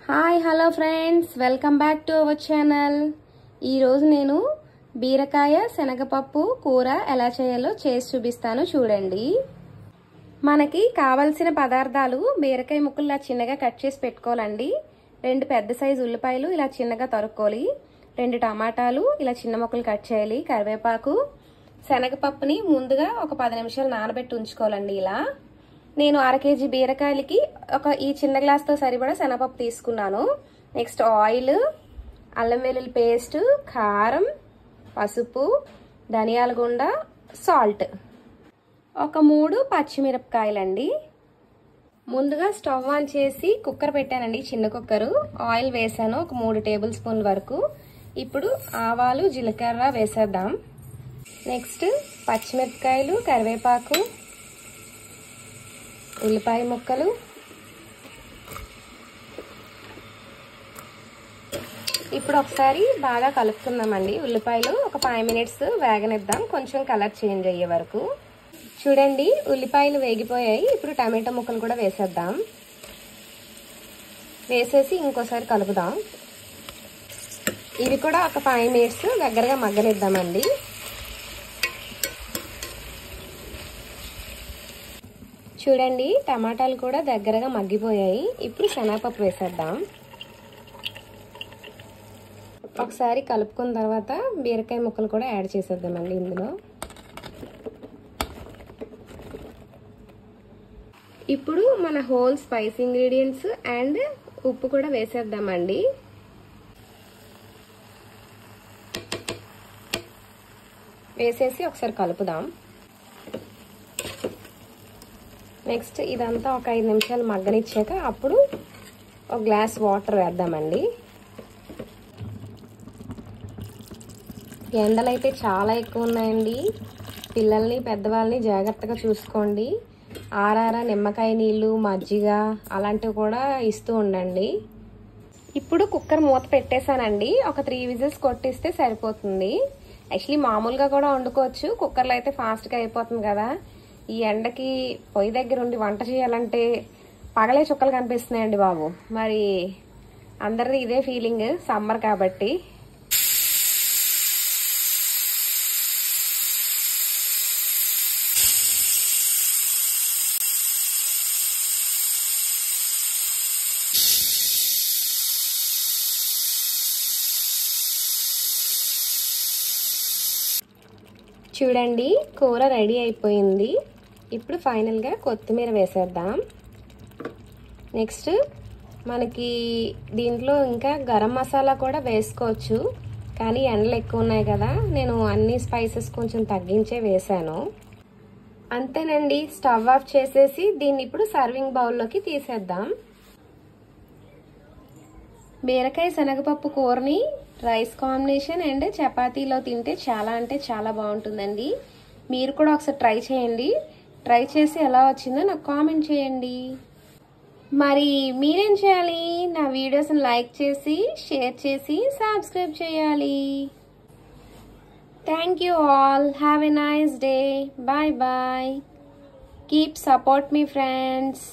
Hi hello friends, welcome back to our channel. ఈరోజు నేను బీరకాయ శనగపప్పు కూర ఎలా చేయాలో చేసి చూపిస్తాను, చూడండి. మనకి కావలసిన పదార్థాలు: బీరకాయ ముక్కలు ఇలా చిన్నగా కట్ చేసి పెట్టుకోవాలండి, 2 పెద్ద సైజు ఉల్లిపాయలు ఇలా చిన్నగా తరుక్కోవాలి, 2 టమాటాలు ఇలా చిన్న ముక్కలు కట్ చేయాలి, కరివేపాకు, శనగపప్పుని ముందుగా ఒక 10 నిమిషాలు నానబెట్టి ఉంచుకోవాలండి. ఇలా నేను 1/2 కేజీ బీరకాయలకి ఈ చిన్న గ్లాస్తో సరిపడా శనగపప్పు తీసుకున్నాను. నెక్స్ట్ ఆయిల్, అల్లం వెల్లుల్లి పేస్ట్, కారం, పసుపు, ధనియాల గుండ, సాల్ట్, ఒక 3 పచ్చిమిరపకాయలండి. ముందుగా స్టవ్ ఆన్ చేసి కుక్కర్ పెట్టానండి, చిన్న కుక్కరు. ఆయిల్ వేసాను ఒక 3 టేబుల్ స్పూన్ల వరకు. ఇప్పుడు ఆవాలు, జీలకర్ర వేసేద్దాం. నెక్స్ట్ పచ్చిమిరపకాయలు, కరివేపాకు, ఉల్లిపాయ ముక్కలు, ఇప్పుడు ఒకసారి బాగా కలుపుకుందామండి. ఉల్లిపాయలు ఒక 5 మినిట్స్ వేగనిద్దాం, కొంచెం కలర్ చేంజ్ అయ్యే వరకు. చూడండి, ఉల్లిపాయలు వేగిపోయాయి. ఇప్పుడు టమాటా ముక్కలు కూడా వేసేద్దాం. వేసేసి ఇంకోసారి కలుపుదాం. ఇవి కూడా ఒక 5 మినిట్స్ దగ్గరగా మగ్గనిద్దామండి. చూడండి, టమాటాలు కూడా దగ్గరగా మగ్గిపోయాయి. ఇప్పుడు శనగపప్పు వేసేద్దాం. ఒకసారి కలుపుకున్న తర్వాత బీరకాయ ముక్కలు కూడా యాడ్ చేసేద్దామండి ఇందులో. ఇప్పుడు మన హోల్ స్పైస్ ఇంగ్రీడియంట్స్ అండ్ ఉప్పు కూడా వేసేద్దామండి. వేసేసి ఒకసారి కలుపుదాం. నెక్స్ట్ ఇదంతా ఒక 5 నిమిషాలు మగ్గనిచ్చాక అప్పుడు ఒక గ్లాస్ వాటర్ వేద్దామండి. ఎండలు అయితే చాలా ఎక్కువ ఉన్నాయండి. పిల్లల్ని పెద్దవాళ్ళని జాగ్రత్తగా చూసుకోండి. ఆరారా నిమ్మకాయ నీళ్ళు, మజ్జిగ అలాంటివి కూడా ఇస్తూ ఉండండి. ఇప్పుడు కుక్కర్ మూత పెట్టేశానండి. ఒక 3 విజిల్స్ కొట్టిస్తే సరిపోతుంది. యాక్చువల్లీ మామూలుగా కూడా వండుకోవచ్చు, కుక్కర్లో అయితే ఫాస్ట్గా అయిపోతుంది కదా. ఈ ఎండకి పొయ్యి దగ్గర ఉండి వంట చేయాలంటే పగలే చుక్కలు కనిపిస్తున్నాయండి బాబు. మరి అందరిది ఇదే ఫీలింగ్, సమ్మర్ కాబట్టి. చూడండి, కూర రెడీ అయిపోయింది. ఇప్పుడు ఫైనల్గా కొత్తిమీర వేసేద్దాం. నెక్స్ట్ మనకి దీంట్లో ఇంకా గరం మసాలా కూడా వేసుకోవచ్చు, కానీ ఎండలు ఎక్కువ ఉన్నాయి కదా, నేను అన్ని స్పైసెస్ కొంచెం తగ్గించే వేసాను. అంతేనండి, స్టవ్ ఆఫ్ చేసేసి దీన్ని ఇప్పుడు సర్వింగ్ బౌల్లోకి తీసేద్దాం. బీరకాయ శనగపప్పు కూరని రైస్ కాంబినేషన్ అండ్ చపాతీలో తింటే చాలా అంటే చాలా బాగుంటుందండి. మీరు కూడా ఒకసారి ట్రై చేయండి. ట్రై చేసి ఎలా వచ్చిందో నాకు కామెంట్ చేయండి. మరి మీరేం చేయాలి? నా వీడియోస్ని లైక్ చేసి, షేర్ చేసి, సబ్స్క్రైబ్ చేయాలి. Thank you all. Have a nice day. Bye bye. Keep support me friends.